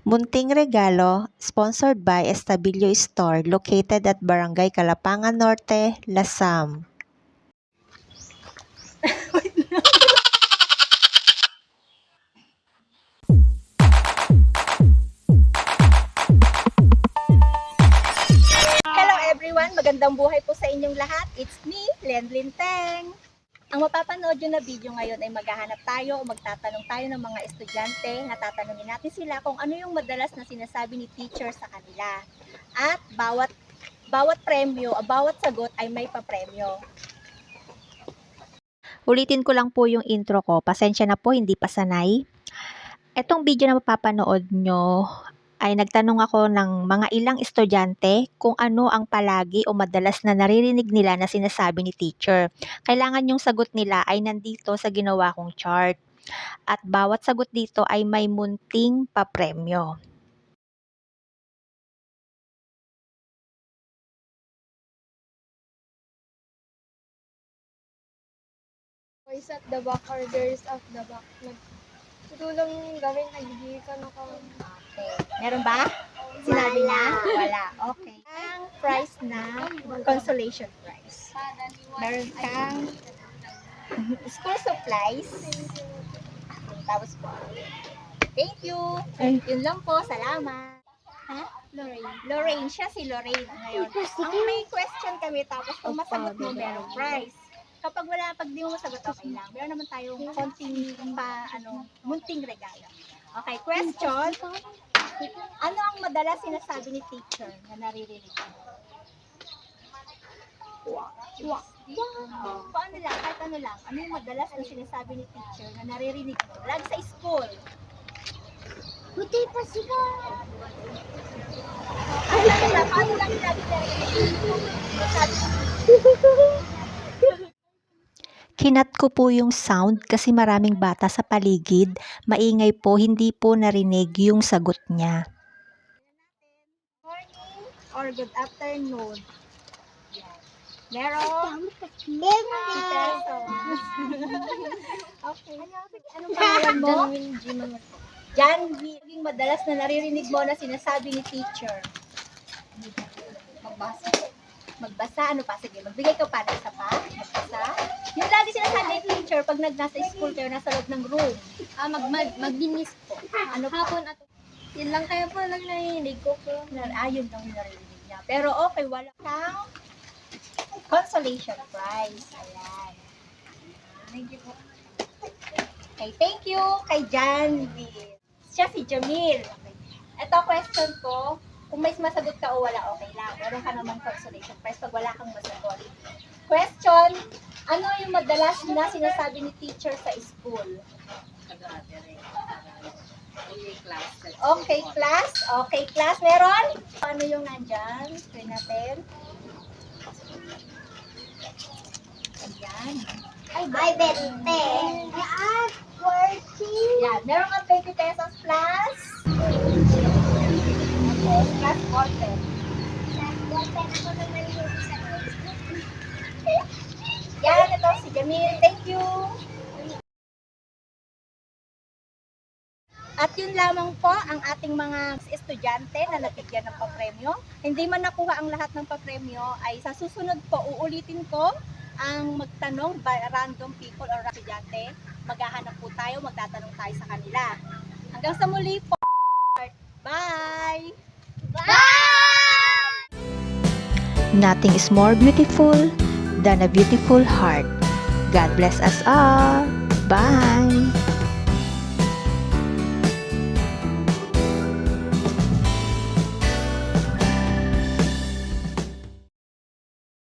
Munting Regalo, sponsored by Estabilio Store, located at Barangay Kalapangan Norte, Lasam. Hello everyone! Magandang buhay po sa inyong lahat. It's me, Lenlin Teng. Ang mapapanood nyo na video ngayon ay maghahanap tayo o magtatanong tayo ng mga estudyante. Natatanungin natin sila kung ano yung madalas na sinasabi ni teacher sa kanila. At bawat premyo, bawat sagot ay may papremyo. Ulitin ko lang po yung intro ko. Pasensya na po, hindi pa sanay. Etong video na mapapanood nyo ay nagtanong ako ng mga ilang estudyante kung ano ang palagi o madalas na naririnig nila na sinasabi ni teacher. Kailangan yung sagot nila ay nandito sa ginawa kong chart. At bawat sagot dito ay may munting papremyo. Boys at the back or girls at the back. Tutulong gawin nagigilitan ako. Okay. Meron ba? Sinabi niya? Wala. Okay. Ang prize na consolation prize. Meron kang school supplies. Tapos po. Thank you. Yun lang po. Salamat. Ha? Lorraine. Siya si Lorraine ngayon. Ang may question kami tapos kung masagot mo merong prize. Pag di mo masagot, okay lang. Meron naman tayong konting munting regalo. Okay, question. Ano ang madalas sinasabi ni teacher na naririnig mo? Paano lang, kahit ano lang. Ano yung madalas na sinasabi ni teacher na naririnig mo? Lagi sa school. Buti pa sila. Paano lang lagi naririnig mo? Kinat ko po yung sound kasi maraming bata sa paligid. Maingay po, hindi po narinig yung sagot niya. Morning or good afternoon? Meron? Okay. Anong pangalan mo? Janvi. Yung madalas na naririnig mo na sinasabi ni teacher. Magbasa. Ano pa? Sige, magbigay ka pa. Nasa pa? Magbasa. Yung lagi sinasabi ni teacher pag nasa school kayo, nasa loob ng room. Maglinis po. Ano pa? Hapon at yun lang kaya po lang narinig ko po. Yun lang yung naririnig niya. Pero okay, wala kang consolation prize. Ayan. Thank you po. Okay, thank you kay Janvi. Siya si Jamil. Okay. Ito question ko, kung may masagot ka o wala, okay lang. Meron ka naman consolation prize pag wala kang masagot. Question, ano yung madalas na sinasabi ni teacher sa school? Okay, class. Okay, class. Meron? Ano yung nandyan? Try natin. Ayan. Ay, 20. Yan. Meron ka 20 pesos plus. Okay, plus water. Yan, ito si Jamil. Thank you. At yun lamang po ang ating mga estudyante na nabigyan ng papremyo. Hindi man nakuha ang lahat ng papremyo, ay sa susunod po uulitin ko ang magtanong by random people or estudyante. Maghahanap po tayo, magtatanong tayo sa kanila. Hanggang sa muli po. Bye! Nothing is more beautiful than a beautiful heart. God bless us all. Bye!